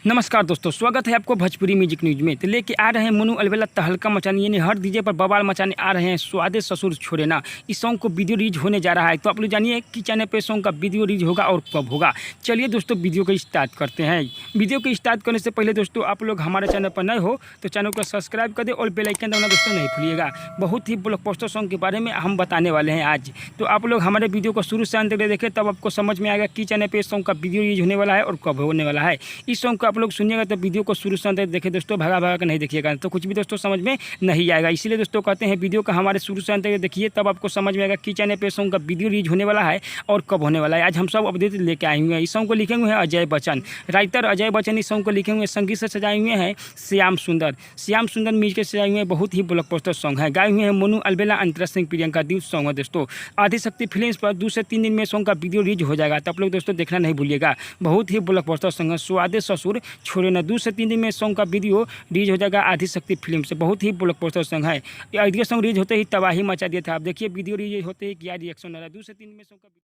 नमस्कार दोस्तों, स्वागत है आपको भोजपुरी म्यूजिक न्यूज में। तो लेके आ रहे हैं मनु अलबेला तहलका मचाने, यानी हर डीजे पर बवाल मचाने आ रहे हैं स्वादे ससुर छोड़े ना। इस सॉन्ग को वीडियो रिलीज होने जा रहा है, तो आप लोग जानिए कि चैनल पे सॉन्ग का वीडियो रिलीज होगा और कब होगा। चलिए दोस्तों, वीडियो को स्टार्ट करते हैं। वीडियो को स्टार्ट करने से पहले दोस्तों, आप लोग हमारे चैनल पर नए हो तो चैनल को सब्सक्राइब कर दे और बेल आइकन दबाना दोस्तों नहीं भूलिएगा। बहुत ही ब्लॉकबस्टर सॉन्ग के बारे में हम बताने वाले हैं आज, तो आप लोग हमारे वीडियो को शुरू से अंत तक देखें, तब आपको समझ में आएगा कि चैनल पे सॉन्ग का वीडियो रिलीज होने वाला है और कब होने वाला है। इस सॉन्ग को आप लोग सुनिएगा तो वीडियो को शुरू से अंत तक देखें दोस्तों, भगा भगा कर नहीं देखिएगा तो कुछ भी दोस्तों समझ में नहीं आएगा। इसीलिए दोस्तों कहते हैं वीडियो का हमारे शुरू से अंत तक देखिए, तब आपको समझ में आएगा कि चैनल पे सॉन्ग का वीडियो रिलीज होने वाला है और कब होने वाला है। आज हम सब अपडेट लेके आए हुए हैं। इस सॉन्ग को लिखे हुए हैं अजय बच्चन, राइटर अजय बच्चन इस सॉन्ग को लिखे हुए हैं। संगीत से सजाए हुए हैं श्याम सुंदर म्यूजिक से सजाए हुए हैं। बहुत ही ब्लॉकबस्टर सॉन्ग है, गाए हुए हैं मनु अलबेला, अंतरा सिंह, प्रियंका दी सॉन्ग है दोस्तों। आदिशक्ति फिल्म्स पर 2 से 3 दिन में सॉन्ग का वीडियो रिलीज हो जाएगा, तो आप लोग दोस्तों देखना नहीं भूलिएगा। बहुत ही ब्लॉकबस्टर सॉन्ग है, स्वादे ससुर छोड़े ना। 2 से 3 दिन में सॉन्ग का वीडियो रिलीज हो जाएगा आदिशक्ति फिल्म से। बहुत ही ब्लॉकबस्टर सॉन्ग है। ये सॉन्ग रिलीज होते ही तबाही मचा दिया था। आप देखिए वीडियो रिलीज होते ही क्या रिएक्शन आ रहा है। 2 से 3 दिन में सॉन्ग का